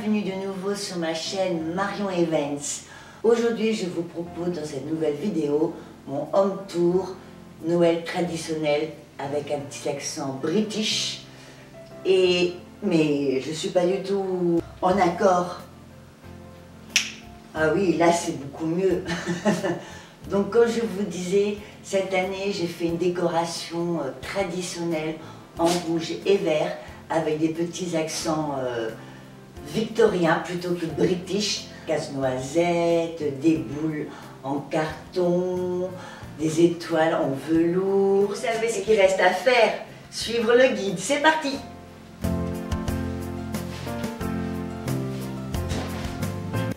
bienvenue de nouveau sur ma chaîne Marion Evans. Aujourd'hui, je vous propose dans cette nouvelle vidéo mon home tour Noël traditionnel avec un petit accent british. Mais je suis pas du tout en accord. Ah oui, là c'est beaucoup mieux. Donc comme je vous disais, cette année j'ai fait une décoration traditionnelle en rouge et vert avec des petits accents victoriens plutôt que british. Casse-noisette, des boules en carton, des étoiles en velours. Vous savez ce qu'il reste à faire? Suivre le guide, c'est parti!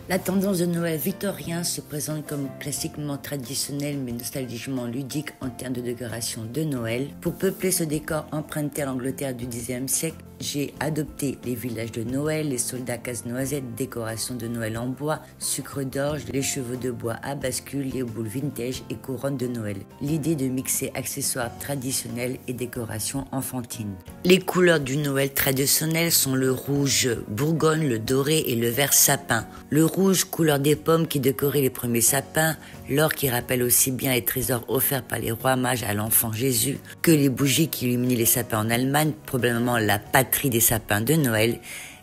La tendance de Noël victorien se présente comme classiquement traditionnelle mais nostalgiquement ludique en termes de décoration de Noël. Pour peupler ce décor emprunté à l'Angleterre du Xe siècle, j'ai adopté les villages de Noël, les soldats casse-noisette, décorations de Noël en bois, sucre d'orge, les chevaux de bois à bascule, les boules vintage et couronnes de Noël. L'idée de mixer accessoires traditionnels et décorations enfantines. Les couleurs du Noël traditionnel sont le rouge bourgogne, le doré et le vert sapin. Le rouge, couleur des pommes qui décorait les premiers sapins, l'or qui rappelle aussi bien les trésors offerts par les rois mages à l'enfant Jésus, que les bougies qui illuminaient les sapins en Allemagne, probablement la patrie des sapins de Noël,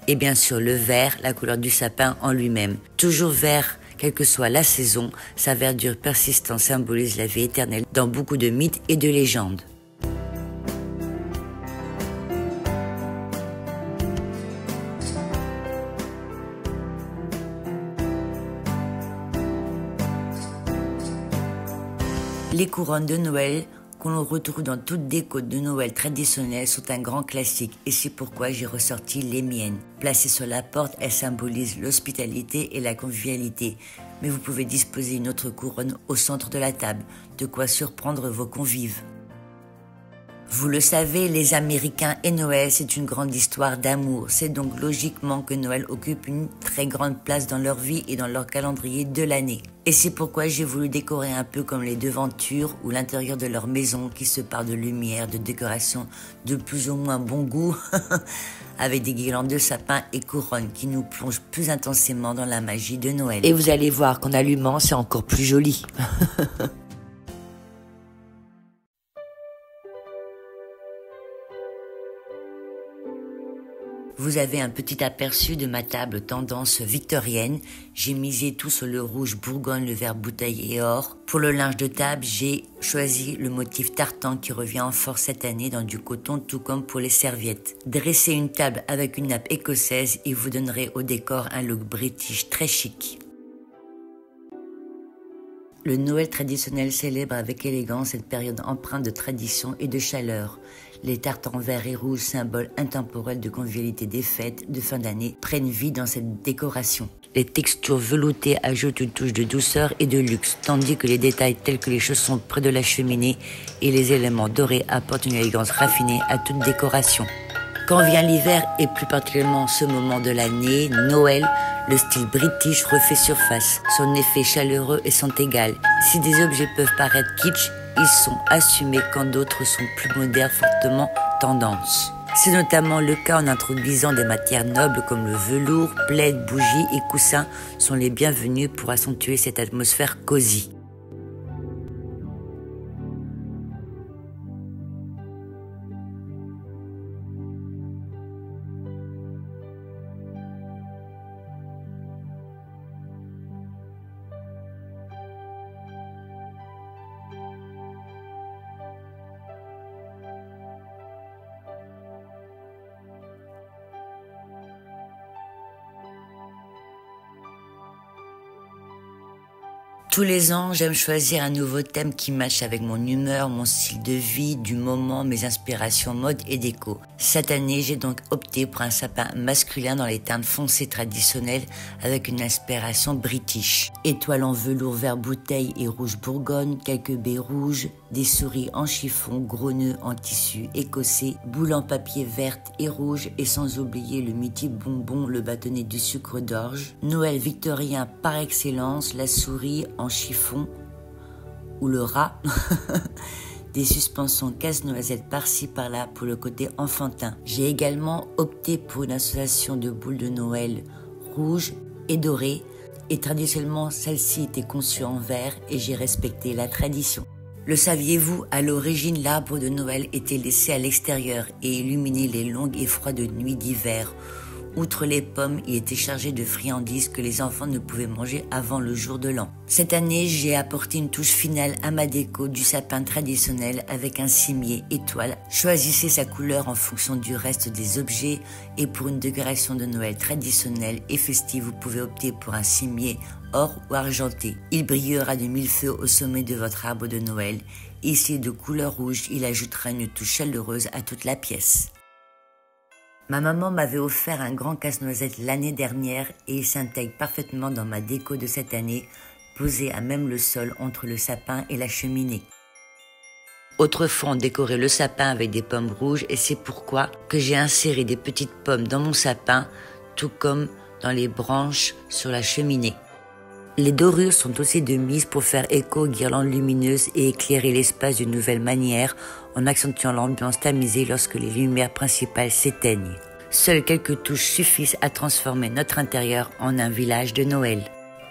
et bien sûr le vert, la couleur du sapin en lui-même. Toujours vert, quelle que soit la saison, sa verdure persistante symbolise la vie éternelle dans beaucoup de mythes et de légendes. Les couronnes de Noël, que l'on retrouve dans toute déco de Noël traditionnelle, sont un grand classique et c'est pourquoi j'ai ressorti les miennes. Placées sur la porte, elles symbolisent l'hospitalité et la convivialité. Mais vous pouvez disposer une autre couronne au centre de la table, de quoi surprendre vos convives. Vous le savez, les Américains et Noël, c'est une grande histoire d'amour. C'est donc logiquement que Noël occupe une très grande place dans leur vie et dans leur calendrier de l'année. Et c'est pourquoi j'ai voulu décorer un peu comme les devantures ou l'intérieur de leur maison qui se parle de lumière, de décoration de plus ou moins bon goût, avec des guirlandes de sapin et couronnes qui nous plongent plus intensément dans la magie de Noël. Et vous allez voir qu'en allumant, c'est encore plus joli. Vous avez un petit aperçu de ma table tendance victorienne. J'ai misé tout sur le rouge bourgogne, le vert bouteille et or. Pour le linge de table, j'ai choisi le motif tartan qui revient en force cette année dans du coton, tout comme pour les serviettes. Dressez une table avec une nappe écossaise et vous donnerez au décor un look british très chic. Le Noël traditionnel célèbre avec élégance cette période empreinte de tradition et de chaleur. Les tartans verts et rouges, symboles intemporels de convivialité des fêtes de fin d'année, prennent vie dans cette décoration. Les textures veloutées ajoutent une touche de douceur et de luxe, tandis que les détails tels que les chaussons près de la cheminée et les éléments dorés apportent une élégance raffinée à toute décoration. Quand vient l'hiver et plus particulièrement ce moment de l'année, Noël, le style british refait surface. Son effet chaleureux est sans égal. Si des objets peuvent paraître kitsch, ils sont assumés quand d'autres sont plus modernes, fortement tendance. C'est notamment le cas en introduisant des matières nobles comme le velours, plaid, bougies et coussins sont les bienvenus pour accentuer cette atmosphère cosy. Tous les ans, j'aime choisir un nouveau thème qui matche avec mon humeur, mon style de vie, du moment, mes inspirations mode et déco. Cette année, j'ai donc opté pour un sapin masculin dans les teintes foncées traditionnelles avec une inspiration british. Étoiles en velours vert bouteille et rouge bourgogne, quelques baies rouges, des souris en chiffon, gros nœuds en tissu écossais, boules en papier verte et rouge et sans oublier le mythique bonbon, le bâtonnet du sucre d'orge. Noël victorien par excellence, la souris en chiffon ou le rat. Des suspensions casse-noisette par-ci par-là pour le côté enfantin. J'ai également opté pour une association de boules de Noël rouge et dorée, et traditionnellement celle-ci était conçue en verre et j'ai respecté la tradition. Le saviez-vous, à l'origine l'arbre de Noël était laissé à l'extérieur et illuminait les longues et froides nuits d'hiver. Outre les pommes, il était chargé de friandises que les enfants ne pouvaient manger avant le jour de l'an. Cette année, j'ai apporté une touche finale à ma déco du sapin traditionnel avec un cimier étoile. Choisissez sa couleur en fonction du reste des objets et pour une décoration de Noël traditionnelle et festive, vous pouvez opter pour un cimier or ou argenté. Il brillera de mille feux au sommet de votre arbre de Noël. Ici de couleur rouge, il ajoutera une touche chaleureuse à toute la pièce. Ma maman m'avait offert un grand casse-noisette l'année dernière et il s'intègre parfaitement dans ma déco de cette année, posé à même le sol entre le sapin et la cheminée. Autrefois, on décorait le sapin avec des pommes rouges et c'est pourquoi que j'ai inséré des petites pommes dans mon sapin, tout comme dans les branches sur la cheminée. Les dorures sont aussi de mise pour faire écho aux guirlandes lumineuses et éclairer l'espace d'une nouvelle manière en accentuant l'ambiance tamisée lorsque les lumières principales s'éteignent. Seules quelques touches suffisent à transformer notre intérieur en un village de Noël.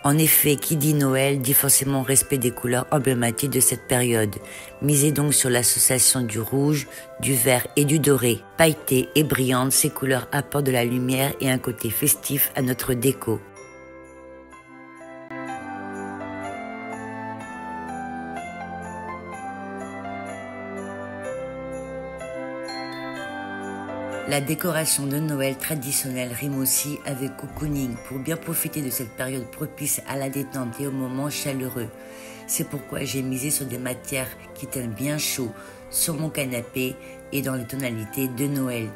En effet, qui dit Noël dit forcément respect des couleurs emblématiques de cette période. Misez donc sur l'association du rouge, du vert et du doré. Pailletées et brillantes, ces couleurs apportent de la lumière et un côté festif à notre déco. La décoration de Noël traditionnelle rime aussi avec cocooning pour bien profiter de cette période propice à la détente et aux moments chaleureux. C'est pourquoi j'ai misé sur des matières qui tiennent bien chaud sur mon canapé et dans les tonalités de Noël.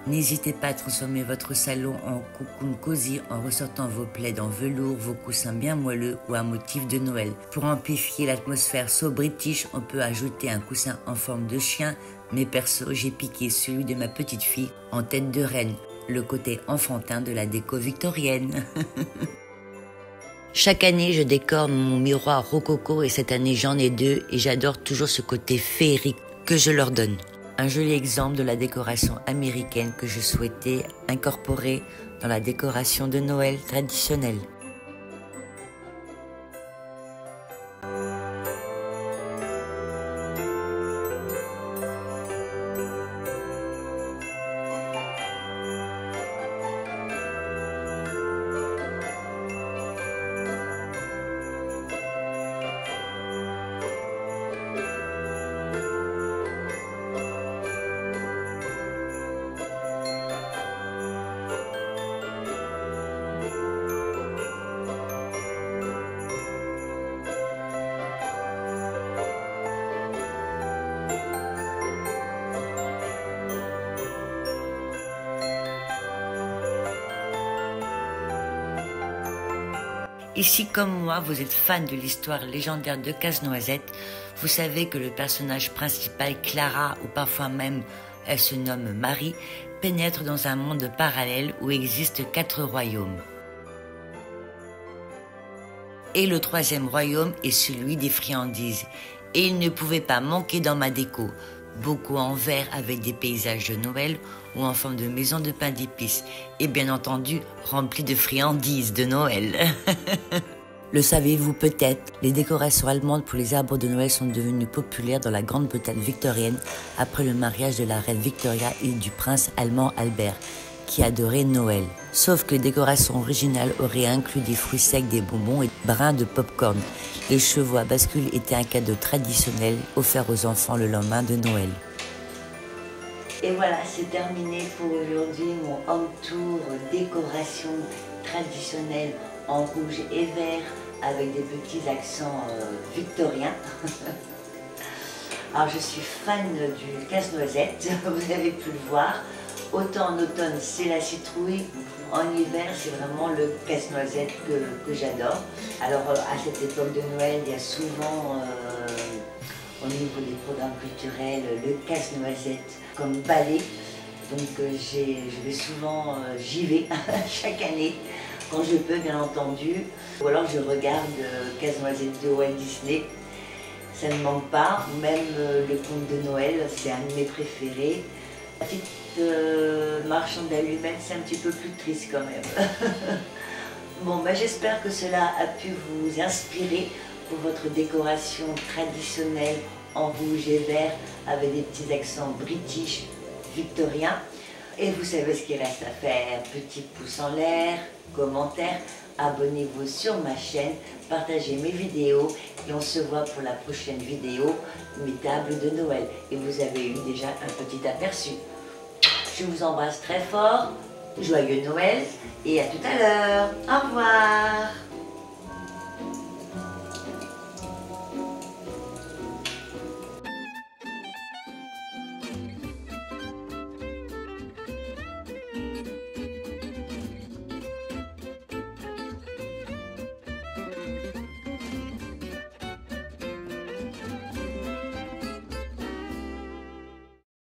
N'hésitez pas à transformer votre salon en cocoon cosy en ressortant vos plaids en velours, vos coussins bien moelleux ou un motif de Noël. Pour amplifier l'atmosphère so british, on peut ajouter un coussin en forme de chien, mais perso, j'ai piqué celui de ma petite fille en tête de reine, le côté enfantin de la déco victorienne. Chaque année, je décore mon miroir rococo et cette année, j'en ai deux et j'adore toujours ce côté féerique que je leur donne. Un joli exemple de la décoration américaine que je souhaitais incorporer dans la décoration de Noël traditionnelle. Et si comme moi, vous êtes fan de l'histoire légendaire de Casse-Noisette, vous savez que le personnage principal, Clara, ou parfois même elle se nomme Marie, pénètre dans un monde parallèle où existent 4 royaumes. Et le 3e royaume est celui des friandises. Et il ne pouvait pas manquer dans ma déco. Beaucoup en verre avec des paysages de Noël ou en forme de maison de pain d'épices. Et bien entendu, rempli de friandises de Noël. Le savez-vous peut-être, les décorations allemandes pour les arbres de Noël sont devenues populaires dans la Grande-Bretagne victorienne après le mariage de la reine Victoria et du prince allemand Albert, qui adorait Noël. Sauf que les décorations originales auraient inclus des fruits secs, des bonbons et des brins de pop-corn. Les chevaux à bascule étaient un cadeau traditionnel offert aux enfants le lendemain de Noël. Et voilà, c'est terminé pour aujourd'hui mon home tour décoration traditionnelle en rouge et vert avec des petits accents victoriens. Alors je suis fan du casse-noisette, vous avez pu le voir. Autant en automne c'est la citrouille, en hiver c'est vraiment le casse-noisette que j'adore. Alors à cette époque de Noël, il y a souvent au niveau des programmes culturels le casse-noisette comme ballet. Donc je vais souvent, j'y vais chaque année, quand je peux bien entendu. Ou alors je regarde Casse-Noisette de Walt Disney, ça ne manque pas. Même le conte de Noël, c'est un de mes préférés. La petite marchande d'allumettes, c'est un petit peu plus triste quand même. Bon, bah, j'espère que cela a pu vous inspirer pour votre décoration traditionnelle en rouge et vert avec des petits accents british victoriens. Et vous savez ce qu'il reste à faire, petit pouce en l'air, commentaire, abonnez-vous sur ma chaîne, partagez mes vidéos et on se voit pour la prochaine vidéo, mes tables de Noël. Et vous avez eu déjà un petit aperçu. Je vous embrasse très fort, joyeux Noël et à tout à l'heure. Au revoir.